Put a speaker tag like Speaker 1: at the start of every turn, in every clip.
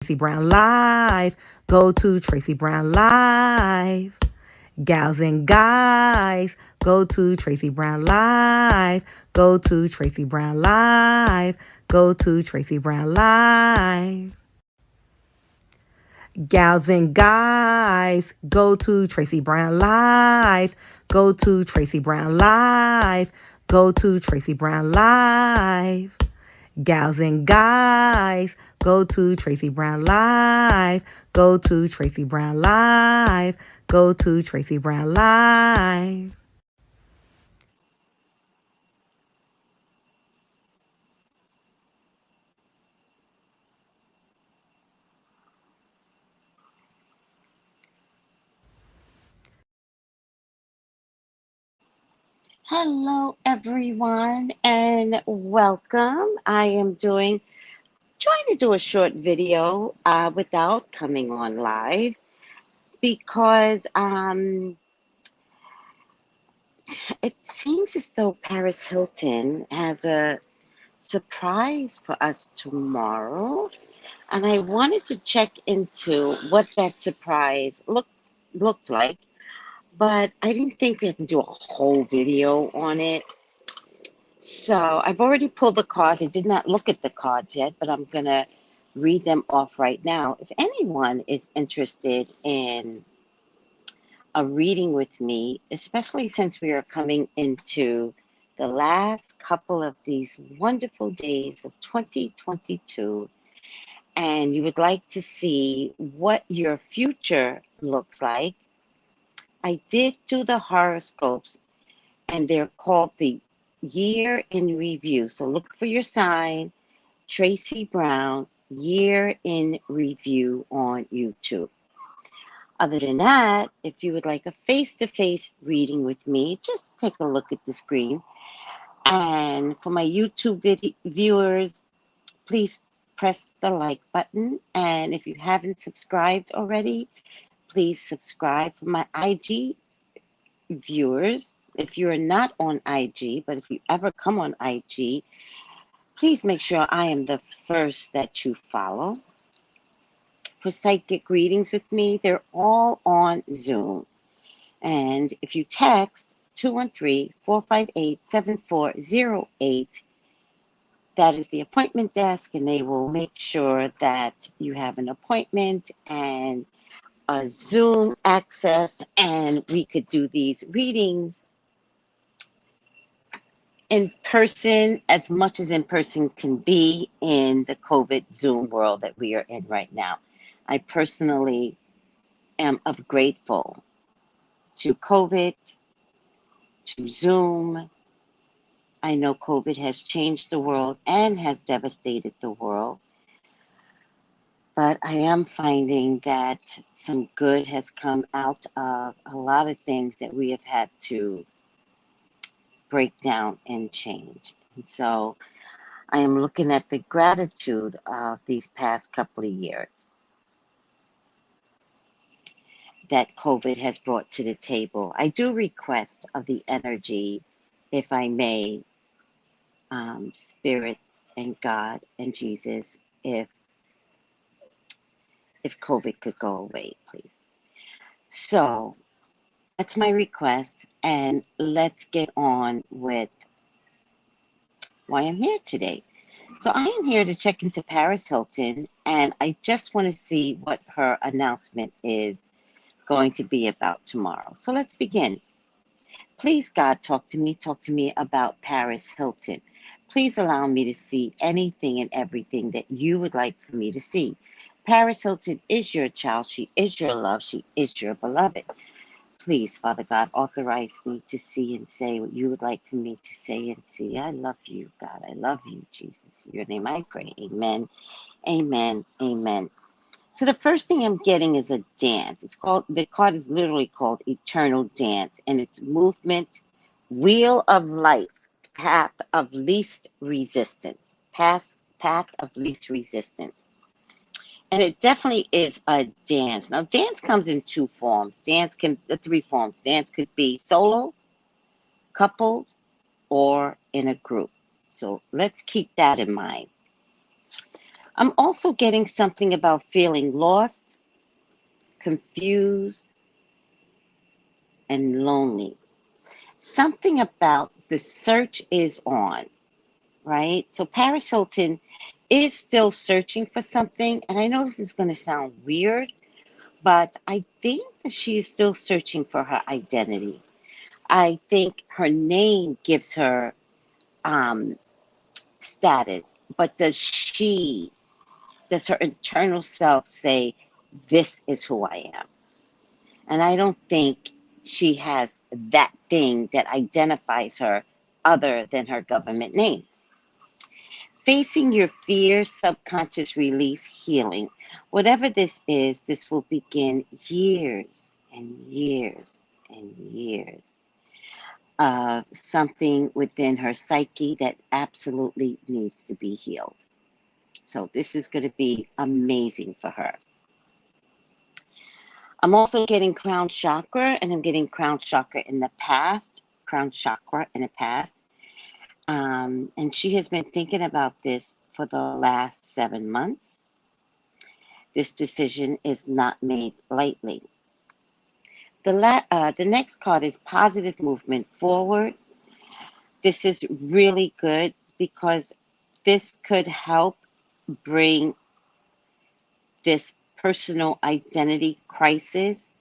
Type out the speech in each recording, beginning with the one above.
Speaker 1: Tracey Brown Live. Go to Tracey Brown Live. Gals and guys, go to Tracey Brown Live. Go to Tracey Brown Live. Go to Tracey Brown Live. Gals and guys, go to Tracey Brown Live. Go to Tracey Brown Live. Go to Tracey Brown Live. Gals and guys, go to Tracey Brown Live. Go to Tracey Brown Live. Go to Tracey Brown Live.
Speaker 2: Hello, everyone, and welcome. I am trying to do a short video without coming on live because it seems as though Paris Hilton has a surprise for us tomorrow, and I wanted to check into what that surprise looked like, but I didn't think we had to do a whole video on it. So I've already pulled the cards. I did not look at the cards yet, but I'm going to read them off right now. If anyone is interested in a reading with me, especially since we are coming into the last couple of these wonderful days of 2022, and you would like to see what your future looks like, I did do the horoscopes, and they're called the Year in Review. So look for your sign, Tracey Brown, Year in Review on YouTube. Other than that, if you would like a face-to-face reading with me, just take a look at the screen. And for my YouTube viewers, please press the like button. And if you haven't subscribed already, please subscribe. For my IG viewers, if you're not on IG, but if you ever come on IG, please make sure I am the first that you follow. For psychic readings with me, they're all on Zoom. And if you text 213-458-7408, that is the appointment desk, and they will make sure that you have an appointment and a Zoom access, and we could do these readings in person as much as in person can be in the COVID Zoom world that we are in right now. I personally am grateful to COVID, to Zoom. I know COVID has changed the world and has devastated the world, but I am finding that some good has come out of a lot of things that we have had to break down and change. And so I am looking at the gratitude of these past couple of years that COVID has brought to the table. I do request of the energy, if I may, Spirit and God and Jesus, if COVID could go away, please. So that's my request, and let's get on with why I'm here today. So I am here to check into Paris Hilton, and I just want to see what her announcement is going to be about tomorrow. So let's begin. Please, God, talk to me about Paris Hilton. Please allow me to see anything and everything that you would like for me to see. Paris Hilton is your child. She is your love. She is your beloved. Please, Father God, authorize me to see and say what you would like for me to say and see. I love you, God. I love you, Jesus. In your name I pray. Amen. Amen. Amen. So the first thing I'm getting is a dance. The card is literally called Eternal Dance, and it's movement, wheel of life, path of least resistance, path of least resistance. And it definitely is a dance. Now, dance comes in two forms. Three forms. Dance could be solo, coupled, or in a group. So let's keep that in mind. I'm also getting something about feeling lost, confused, and lonely. Something about the search is on, right? So Paris Hilton is still searching for something. And I know this is going to sound weird, but I think that she is still searching for her identity. I think her name gives her um, status, but does her internal self say, this is who I am? And I don't think she has that thing that identifies her other than her government name. Facing your fears, subconscious release, healing. Whatever this is, this will begin years and years and years of something within her psyche that absolutely needs to be healed. So this is going to be amazing for her. I'm also getting crown chakra, and I'm getting crown chakra in the past. Crown chakra in the past. And she has been thinking about this for the last 7 months. This decision is not made lightly. The next card is positive movement forward. This is really good because this could help bring this personal identity crisis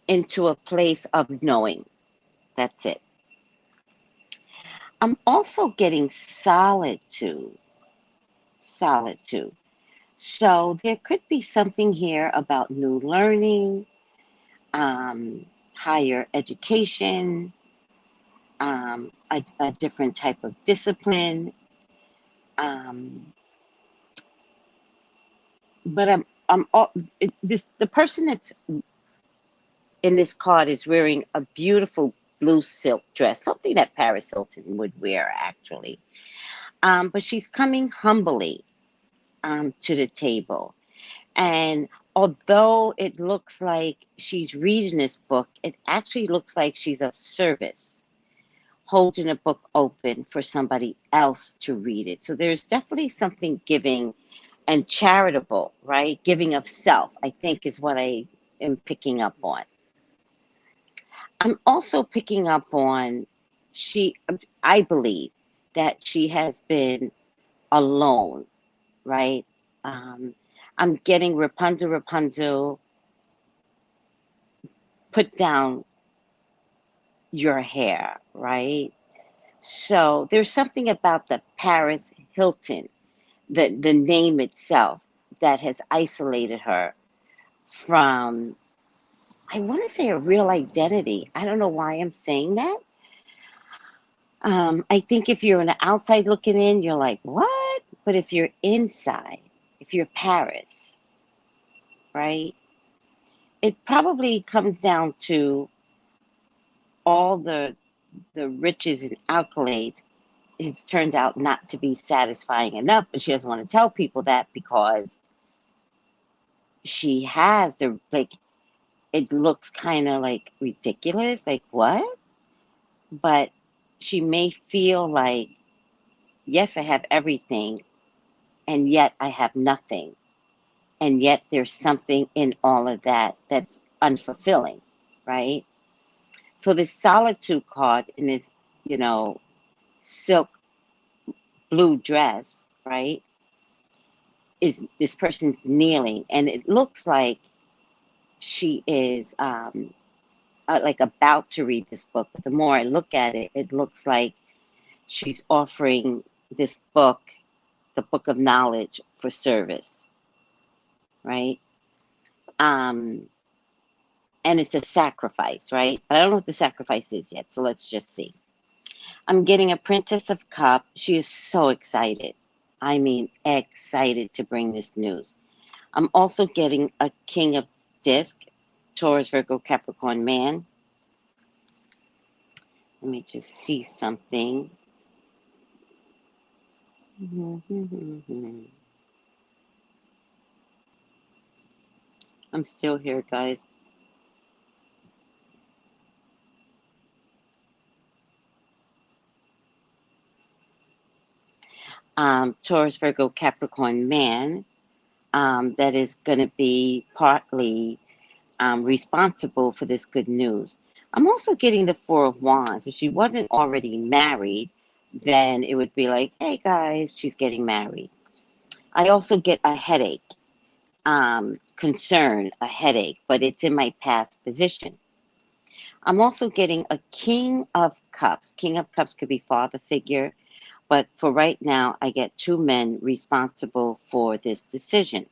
Speaker 2: into a place of knowing. That's it. I'm also getting solitude. Solitude. So there could be something here about new learning, higher education, a different type of discipline. But the person that's in this card is wearing a beautiful blue silk dress, something that Paris Hilton would wear actually. But she's coming humbly to the table. And although it looks like she's reading this book, it actually looks like she's of service, holding a book open for somebody else to read it. So there's definitely something giving and charitable, right? Giving of self, I think, is what I am picking up on. I'm also picking up on I believe that she has been alone, right? I'm getting Rapunzel, put down your hair, right? So there's something about the Paris Hilton, the name itself, that has isolated her from, I want to say, a real identity. I don't know why I'm saying that. I think if you're on the outside looking in, you're like, what? But if you're inside, if you're Paris, right? It probably comes down to all the riches and accolades. It's turned out not to be satisfying enough, but she doesn't want to tell people that because she has it looks kind of like ridiculous, like what? But she may feel like, yes, I have everything, and yet I have nothing. And yet there's something in all of that that's unfulfilling, right? So this solitude card in this, silk blue dress, right, is this person's kneeling, and it looks like she is like about to read this book. But the more I look at it, it looks like she's offering this book, the book of knowledge, for service, right? And it's a sacrifice, right? But I don't know what the sacrifice is yet, so let's just see. I'm getting a Princess of Cups. She is so excited. I mean, excited to bring this news. I'm also getting a King of Disc, Taurus, Virgo, Capricorn man. Let me just see something. I'm still here, guys. Taurus, Virgo, Capricorn man that is going to be partly responsible for this good news. I'm also getting the Four of Wands. If she wasn't already married, then it would be like, hey guys, she's getting married. I also get a headache, concern, a headache, but it's in my past position. I'm also getting a King of Cups. King of Cups could be father figure, but for right now, I get two men responsible for this decision.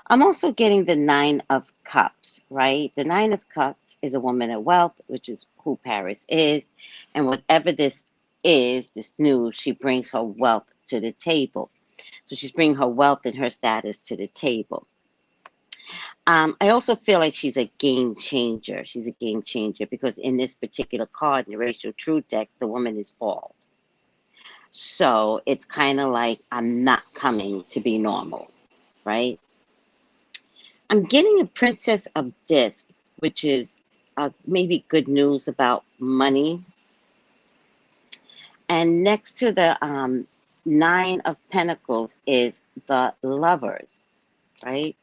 Speaker 2: I'm also getting the Nine of Cups, right? The Nine of Cups is a woman of wealth, which is who Paris is. And whatever this is, this news, she brings her wealth to the table. So she's bringing her wealth and her status to the table. I also feel like she's a game changer. She's a game changer because in this particular card, in the Racial Truth deck, the woman is bald. So it's kind of like I'm not coming to be normal, right? I'm getting a Princess of Disc, which is maybe good news about money. And next to the Nine of Pentacles is the Lovers, right?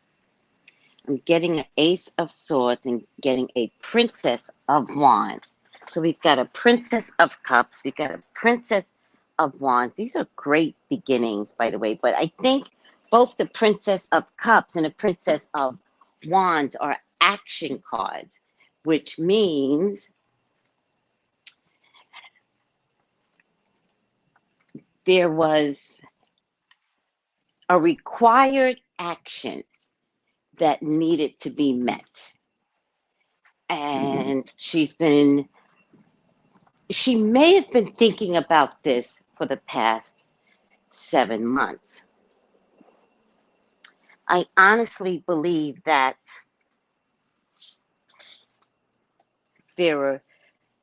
Speaker 2: I'm getting an Ace of Swords and getting a Princess of Wands. So we've got a Princess of Cups. We've got a Princess of Wands. These are great beginnings, by the way. But I think both the Princess of Cups and the Princess of Wands are action cards, which means there was a required action that needed to be met. And she may have been thinking about this for the past 7 months. I honestly believe that there are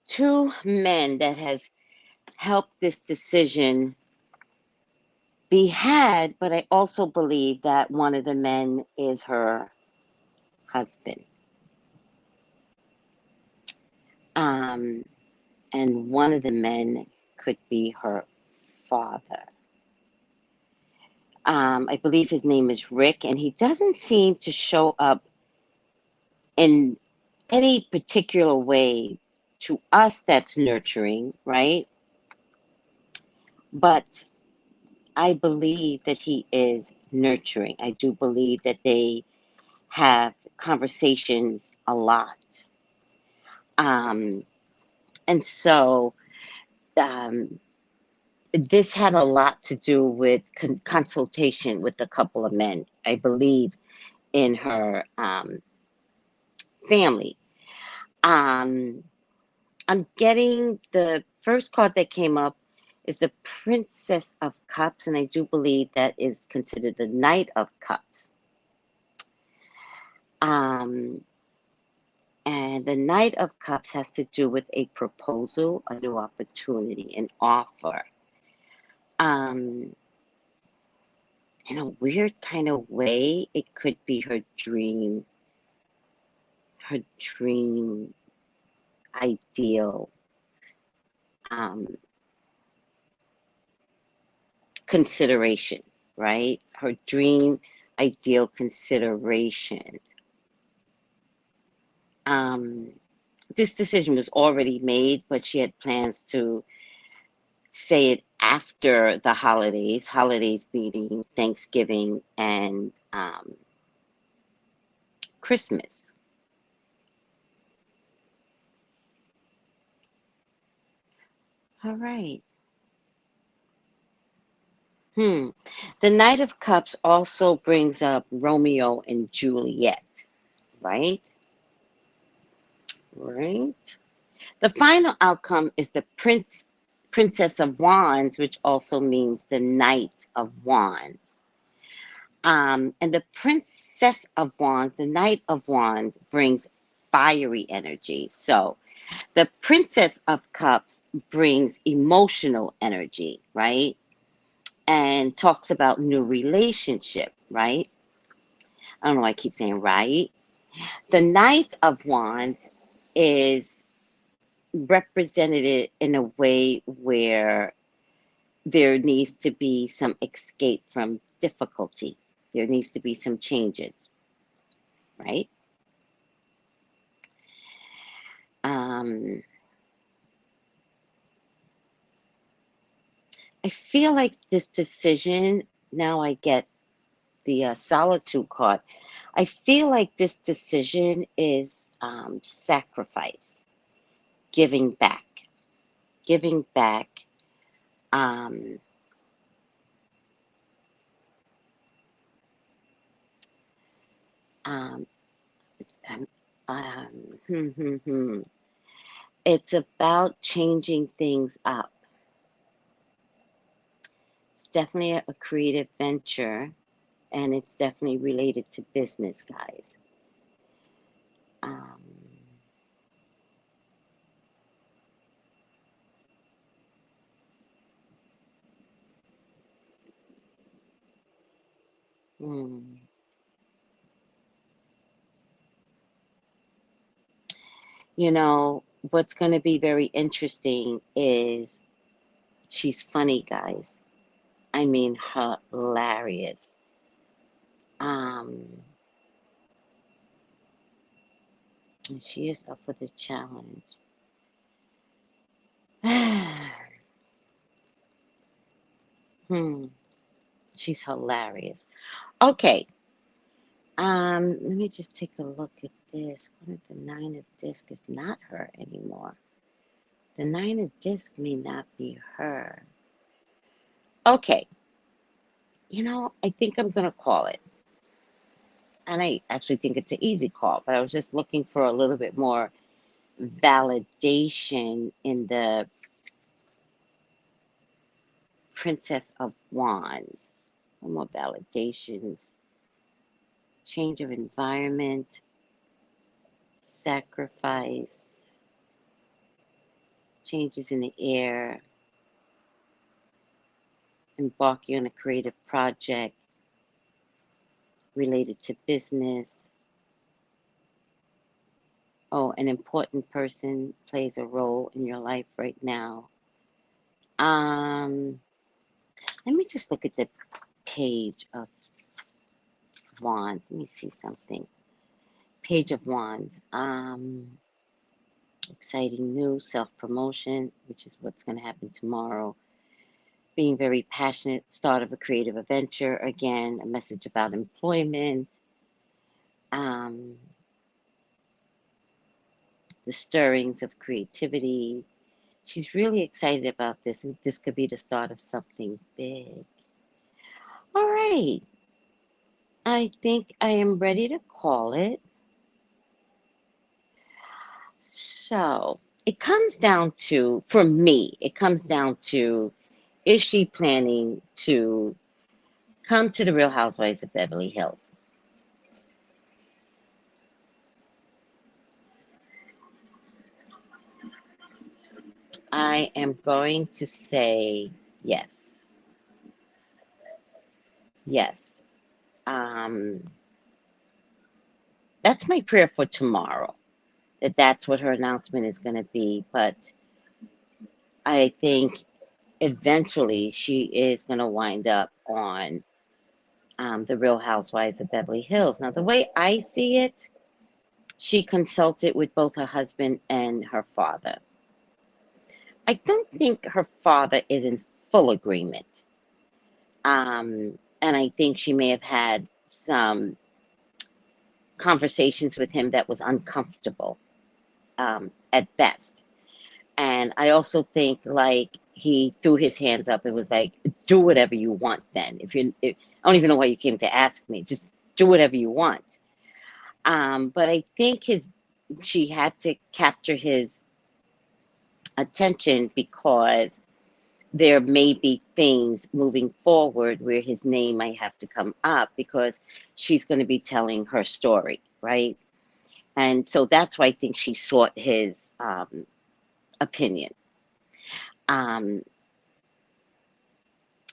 Speaker 2: two men that has helped this decision be had, but I also believe that one of the men is her husband. And one of the men could be her father. I believe his name is Rick, and he doesn't seem to show up in any particular way to us that's nurturing, right? But I believe that he is nurturing. I do believe that they have conversations a lot. And so this had a lot to do with consultation with a couple of men, I believe, in her family. I'm getting the first card that came up is the Princess of Cups, and I do believe that is considered the Knight of Cups. And the Knight of Cups has to do with a proposal, a new opportunity, an offer. In a weird kind of way, it could be her dream ideal consideration, right? Her dream ideal consideration. This decision was already made, but she had plans to say it after the holidays meaning Thanksgiving and Christmas. All right. The Knight of Cups also brings up Romeo and Juliet, right? Right. The final outcome is the Princess of Wands, which also means the Knight of Wands. And the Princess of Wands, the Knight of Wands, brings fiery energy. So the Princess of Cups brings emotional energy, right? And talks about new relationship, right? I don't know why I keep saying right. The Knight of Wands is represented in a way where there needs to be some escape from difficulty. There needs to be some changes, right? I feel like this decision, now I get the solitude card. I feel like this decision is sacrifice, giving back, giving back. Um, um, um, hmm, hmm, hmm. It's about changing things up. It's definitely a creative venture, and it's definitely related to business, guys. Um, hmm. You know, what's going to be very interesting is she's funny, guys. I mean, hilarious. Um, and she is up for the challenge. Hmm, she's hilarious. Okay, let me just take a look at this. What if the nine of disc is not her anymore? The nine of disc may not be her. Okay, you know, I think I'm gonna call it. And I actually think it's an easy call, but I was just looking for a little bit more validation in the Princess of Wands. One more validations. Change of environment, sacrifice, changes in the air, embarking on a creative project related to business. Oh, an important person plays a role in your life right now. Um, Let me just look at the page of Wands. Let me see something. Page of Wands. Exciting news, self-promotion, which is what's going to happen tomorrow. Being very passionate, start of a creative adventure. Again, a message about employment. Um, the stirrings of creativity. She's really excited about this, and this could be the start of something big. All right. I think I am ready to call it. So it comes down to, for me, it comes down to, is she planning to come to the Real Housewives of Beverly Hills? I am going to say yes. Yes. Um, that's my prayer for tomorrow, that that's what her announcement is going to be. But I think eventually she is going to wind up on the Real Housewives of Beverly Hills. Now, the way I see it, she consulted with both her husband and her father. I don't think her father is in full agreement. And I think she may have had some conversations with him that was uncomfortable at best. And I also think like he threw his hands up and was like, do whatever you want then. I don't even know why you came to ask me. Just do whatever you want. But I think she had to capture his attention because there may be things moving forward where his name might have to come up because she's going to be telling her story, right? And so that's why I think she sought his opinion. Um,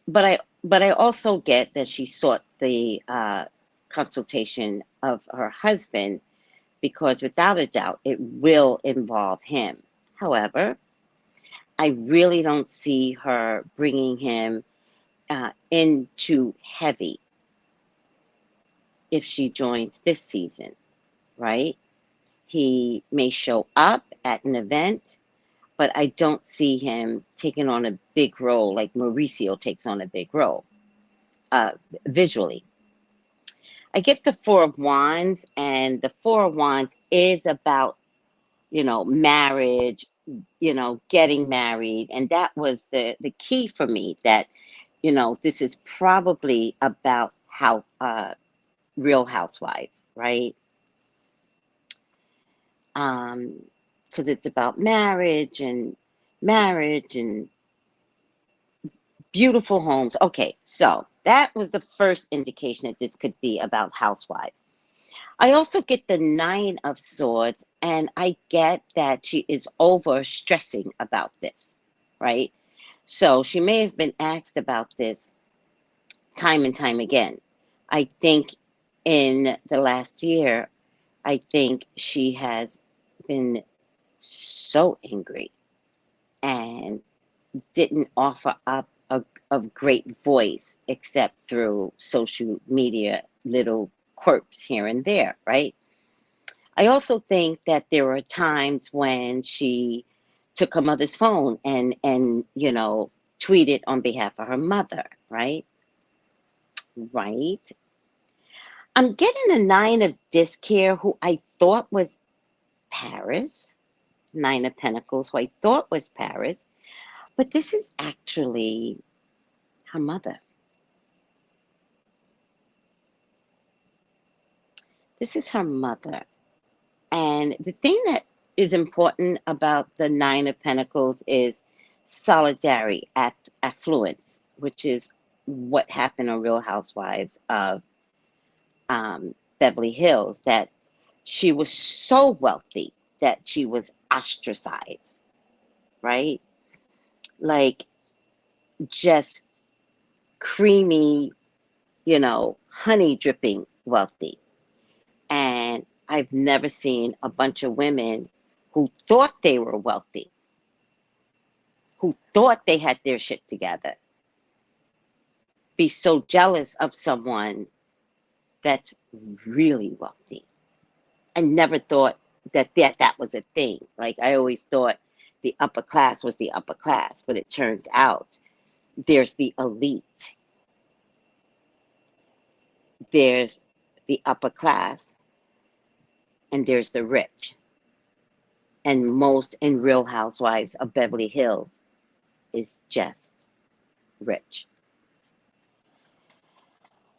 Speaker 2: but I also get that she sought the consultation of her husband because without a doubt it will involve him. However, I really don't see her bringing him in too heavy if she joins this season, right? He may show up at an event, but I don't see him taking on a big role like Mauricio takes on a big role visually. I get the Four of Wands, and the Four of Wands is about, marriage, getting married. And that was the key for me, that, this is probably about how Real Housewives, right? Because it's about marriage and beautiful homes. Okay, so that was the first indication that this could be about housewives. I also get the Nine of Swords, and I get that she is over stressing about this, right? So she may have been asked about this time and time again. I think in the last year, I think she has been so angry and didn't offer up a great voice except through social media, little quirks here and there, right? I also think that there were times when she took her mother's phone and tweeted on behalf of her mother, right? Right. I'm getting a Nine of Disc here, who I thought was Paris. Nine of Pentacles, who I thought was Paris, but this is actually her mother. This is her mother. And the thing that is important about the Nine of Pentacles is solidarity, affluence, which is what happened on Real Housewives of Beverly Hills, that she was so wealthy that she was ostracized, right? Like just creamy, honey dripping wealthy. And I've never seen a bunch of women who thought they were wealthy, who thought they had their shit together, be so jealous of someone that's really wealthy. I never thought that was a thing. Like, I always thought the upper class was the upper class, but it turns out there's the elite, there's the upper class, and there's the rich. And most in Real Housewives of Beverly Hills is just rich,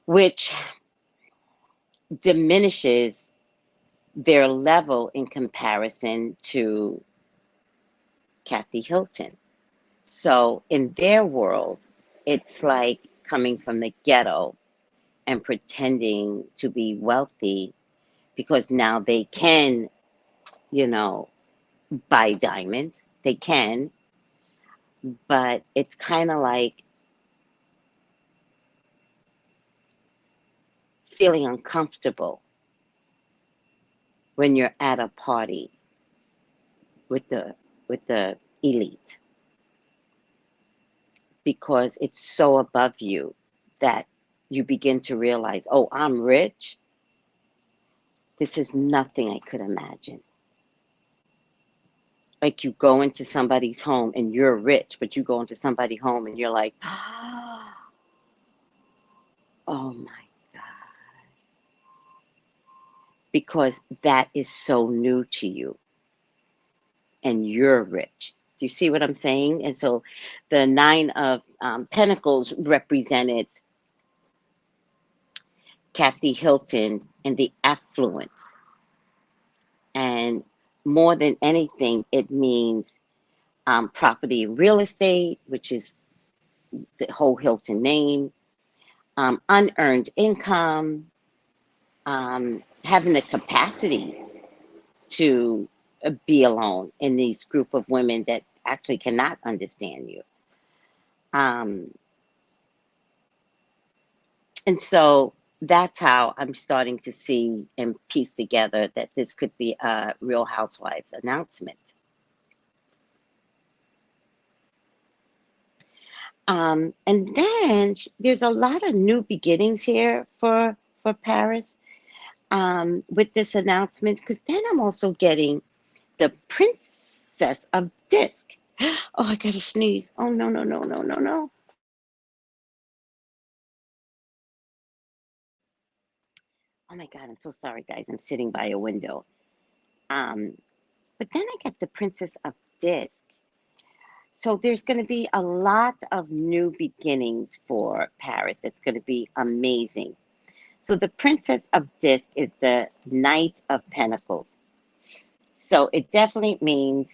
Speaker 2: which diminishes their level in comparison to Kathy Hilton. So in their world, it's like coming from the ghetto and pretending to be wealthy because now they can, buy diamonds. They can, but it's kind of like feeling uncomfortable when you're at a party with the elite, because it's so above you that you begin to realize, oh, I'm rich. This is nothing I could imagine. Like, you go into somebody's home and you're rich, but you go into somebody's home and you're like, oh my God. Because that is so new to you and you're rich. Do you see what I'm saying? And so the Nine of Pentacles represented Kathy Hilton and the affluence. And more than anything, it means property and real estate, which is the whole Hilton name, unearned income, having the capacity to be alone in these group of women that actually cannot understand you. And so that's how I'm starting to see and piece together that this could be a Real Housewives announcement. And then there's a lot of new beginnings here for Paris with this announcement, because then I'm also getting the Princess of Disc. Oh, I gotta sneeze. Oh, no, no, no, no, no, no. Oh my God, I'm so sorry, guys. I'm sitting by a window. Um, but then I get the Princess of Disc. So there's going to be a lot of new beginnings for Paris. That's going to be amazing. So the Princess of Disc is the Knight of Pentacles. So it definitely means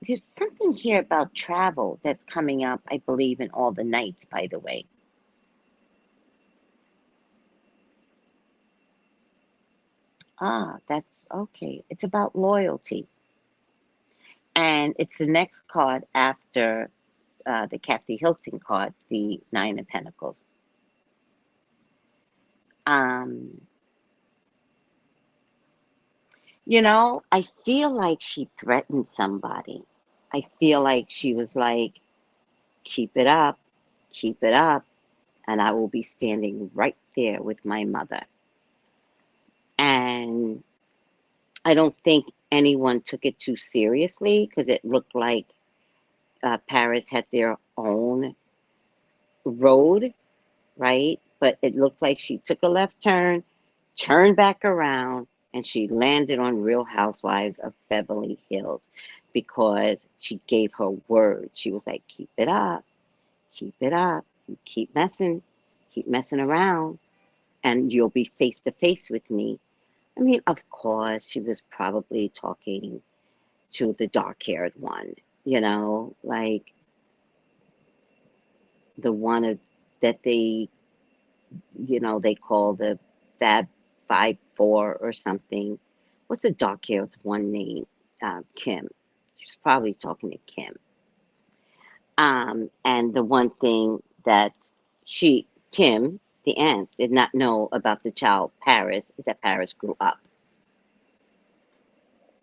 Speaker 2: there's something here about travel that's coming up, I believe, in all the nights, by the way. Ah, that's okay. It's about loyalty. And it's the next card after the Kathy Hilton card, the Nine of Pentacles. Um, I feel like she threatened somebody. I feel like she was like, keep it up, and I will be standing right there with my mother. And I don't think anyone took it too seriously, because it looked like Paris had their own road, right? But it looked like she took a left turn, turned back around, and she landed on Real Housewives of Beverly Hills, because she gave her word. She was like, keep it up, keep it up. You keep messing around, and you'll be face to face with me. I mean, of course, she was probably talking to the dark haired one, like the one that they call the Fab 5 4 or something. What's the dark haired one name? Kim. She's probably talking to Kim. And the one thing that Kim, the aunt, did not know about the child Paris is that Paris grew up.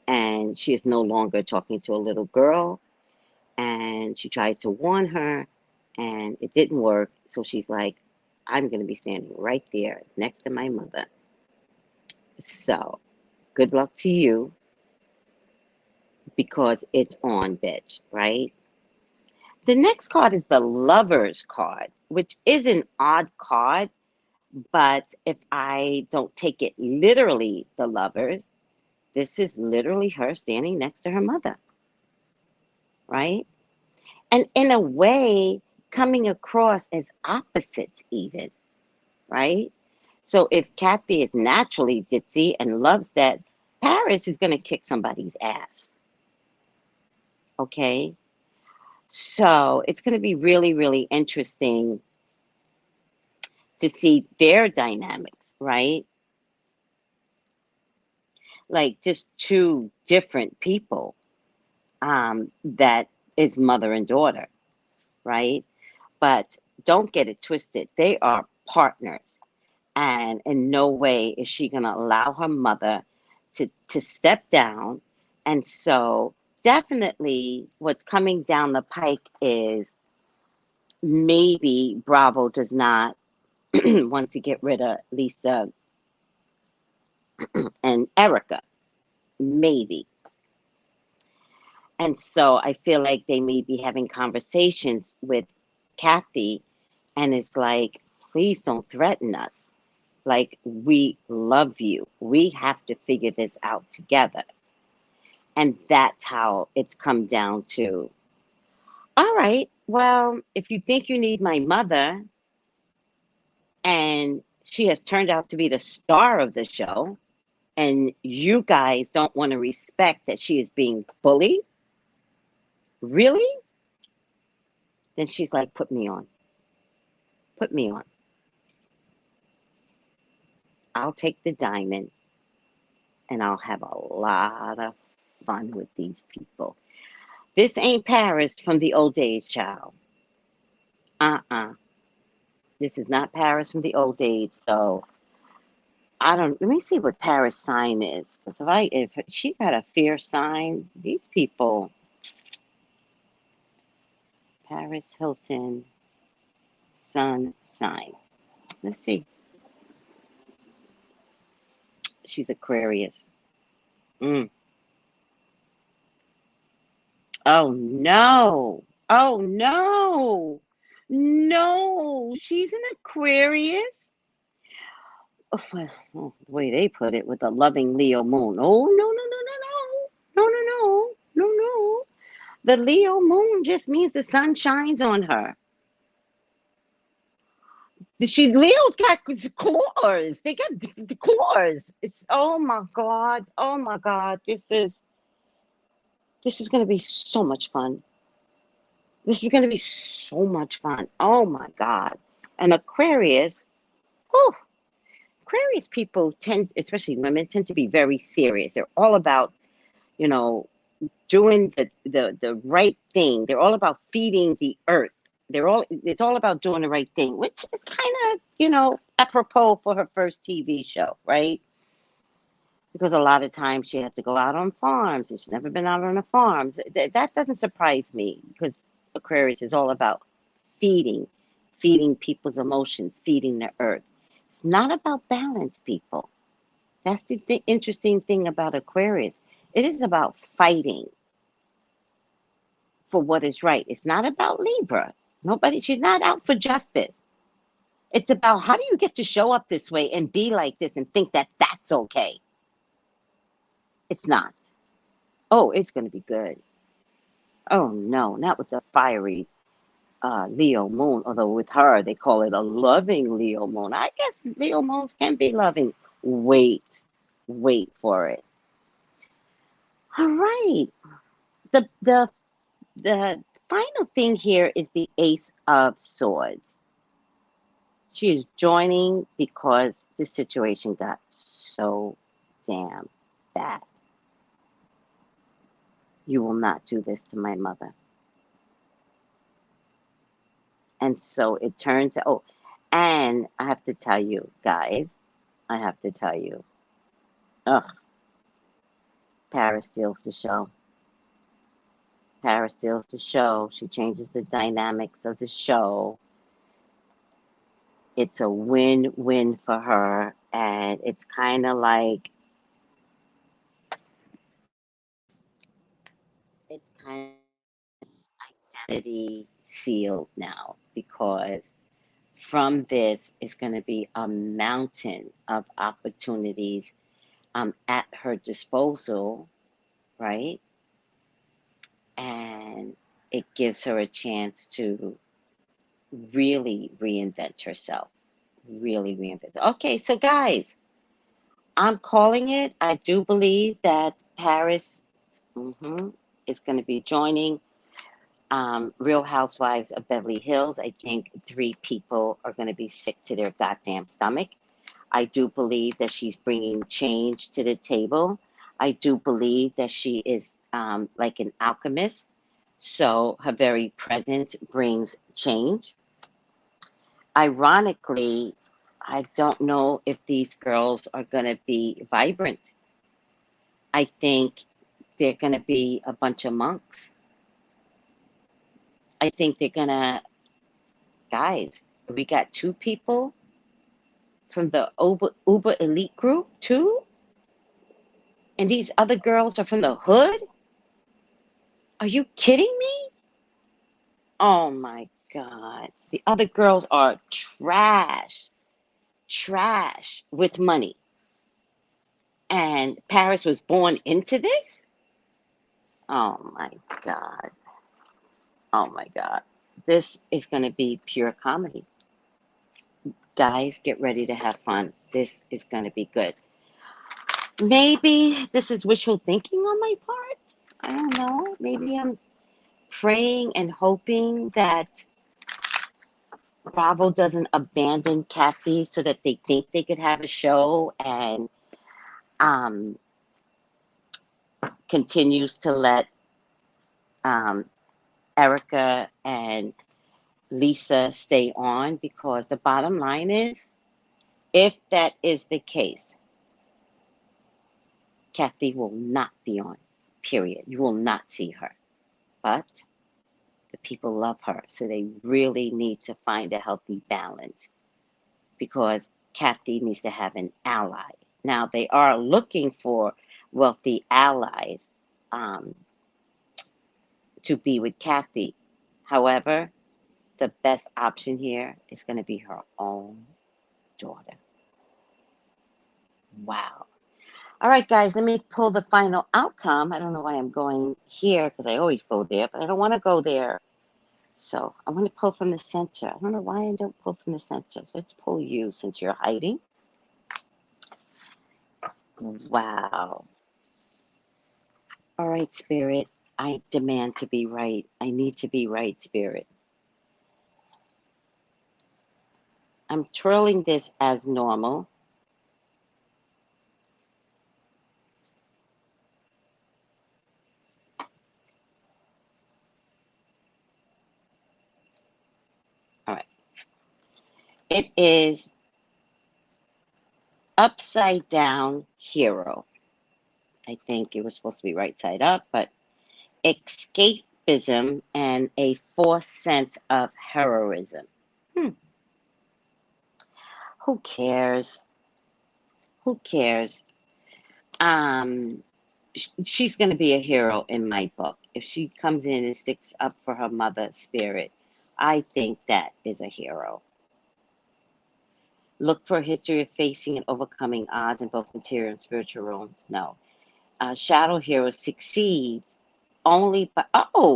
Speaker 2: And she is no longer talking to a little girl. And she tried to warn her, and it didn't work. So she's like, I'm going to be standing right there next to my mother. So good luck to you, because it's on, bitch, right? The next card is the Lover's card, which is an odd card, but if I don't take it literally, the Lovers, this is literally her standing next to her mother, right? And in a way, coming across as opposites, even, right? So if Kathy is naturally ditzy and loves that, Paris is going to kick somebody's ass, okay? So it's going to be really, really interesting to see their dynamics, right? Like just two different people that is mother and daughter, right? But don't get it twisted. They are partners. And in no way is she going to allow her mother to step down. And so definitely what's coming down the pike is maybe Bravo does not want to get rid of Lisa and Erica, maybe. And so I feel like they may be having conversations with Kathy, and it's like, please don't threaten us. Like, we love you. We have to figure this out together. And that's how it's come down to, all right, well, if you think you need my mother, and she has turned out to be the star of the show, and you guys don't want to respect that she is being bullied, really? Then she's like, put me on. Put me on. I'll take the diamond, and I'll have a lot of fun with these people. This ain't Paris from the old days, child. Uh-uh. This is not Paris from the old days. So I don't. Let me see what Paris sign is. Because if she got a fear sign, these people. Paris Hilton sun sign. Let's see. She's Aquarius. Mm. Oh no. Oh no. No. She's an Aquarius. Oh, well, the way they put it with a loving Leo moon. Oh no no no no no. No no no. No no. The Leo moon just means the sun shines on her. Leo's got claws. They got the claws. It's oh my god. Oh my god. This is going to be so much fun. This is going to be so much fun. Oh my God. And Aquarius, oh, Aquarius people tend, especially women, tend to be very serious. They're all about, you know, doing the right thing. They're all about feeding the earth. It's all about doing the right thing, which is kind of, apropos for her first TV show, right? Because a lot of times she had to go out on farms and she's never been out on a farm. That doesn't surprise me because Aquarius is all about feeding, feeding people's emotions, feeding the earth. It's not about balance, people. That's the interesting thing about Aquarius. It is about fighting for what is right. It's not about Libra. She's not out for justice. It's about how do you get to show up this way and be like this and think that that's okay. It's not. Oh, it's going to be good. Oh, no, not with the fiery Leo moon, although with her, they call it a loving Leo moon. I guess Leo moons can be loving. Wait for it. All right. The the final thing here is the Ace of Swords. She is joining because the situation got so damn bad. You will not do this to my mother. And so it turns out, and I have to tell you, guys, ugh, Paris steals the show. Paris steals the show. She changes the dynamics of the show. It's a win-win for her. And it's kind of like, it's kind of identity sealed now because from this is going to be a mountain of opportunities at her disposal, right? And it gives her a chance to really reinvent herself. Really reinvent. Okay, so guys, I'm calling it. I do believe that Paris is going to be joining Real Housewives of Beverly Hills. I think 3 people are going to be sick to their goddamn stomach. I do believe that she's bringing change to the table. I do believe that she is like an alchemist. So her very presence brings change. Ironically, I don't know if these girls are going to be vibrant. I think they're going to be a bunch of monks. I think they're going to, guys, we got 2 people from the Uber elite group, 2, and these other girls are from the hood. Are you kidding me? Oh my God. The other girls are trash with money. And Paris was born into this? Oh my God. Oh my God. This is going to be pure comedy. Guys, get ready to have fun. This is going to be good. Maybe this is wishful thinking on my part. I don't know. Maybe I'm praying and hoping that Bravo doesn't abandon Kathy so that they think they could have a show and um, continues to let um, Erica and Lisa stay on, because the bottom line is, if that is the case, Kathy will not be on, period. You will not see her. But the people love her, so they really need to find a healthy balance because Kathy needs to have an ally. Now, they are looking for wealthy allies to be with Kathy. However, the best option here is going to be her own daughter. Wow. All right, guys, let me pull the final outcome. I don't know why I'm going here because I always go there, but I don't want to go there. So I want to pull from the center. I don't know why I don't pull from the center. So let's pull you since you're hiding. Wow. All right, Spirit. I demand to be right. I need to be right, Spirit. I'm twirling this as normal. All right. It is upside down hero. I think it was supposed to be right side up, but escapism and a false sense of heroism. Who cares? Who cares? She's going to be a hero in my book. If she comes in and sticks up for her mother spirit, I think that is a hero. Look for a history of facing and overcoming odds in both material and spiritual realms. No. Shadow hero succeeds only by, yeah.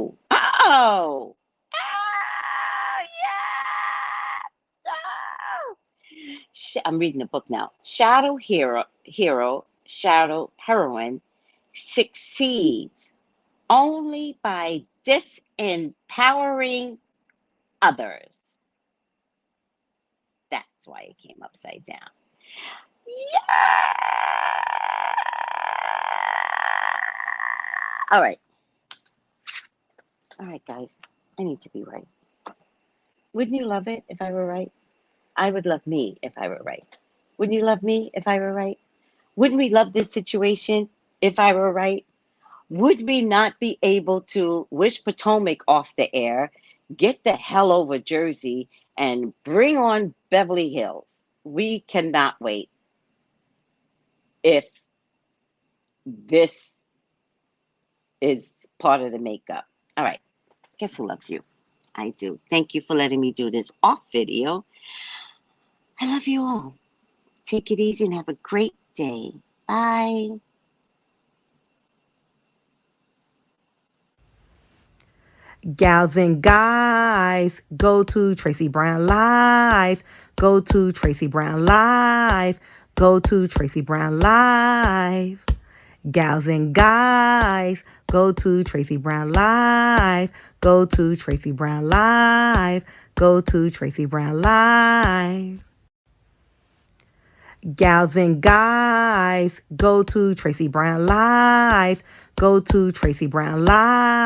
Speaker 2: I'm reading the book now. Shadow shadow heroine succeeds only by disempowering others. That's why it came upside down. Yeah. All right. All right, guys. I need to be right. Wouldn't you love it if I were right? I would love me if I were right. Wouldn't you love me if I were right? Wouldn't we love this situation if I were right? Would we not be able to wish Potomac off the air, get the hell over Jersey, and bring on Beverly Hills? We cannot wait if this is part of the makeup. All right. Guess who loves you? I do. Thank you for letting me do this off video. I love you all. Take it easy and have a great day. Bye.
Speaker 1: Gals and guys, go to Tracey Brown Live. Go to Tracey Brown Live. Go to Tracey Brown Live. Gals and guys, go to Tracey Brown Live. Go to Tracey Brown Live. Go to Tracey Brown Live. Gals and guys, go to Tracey Brown Live. Go to Tracey Brown Live.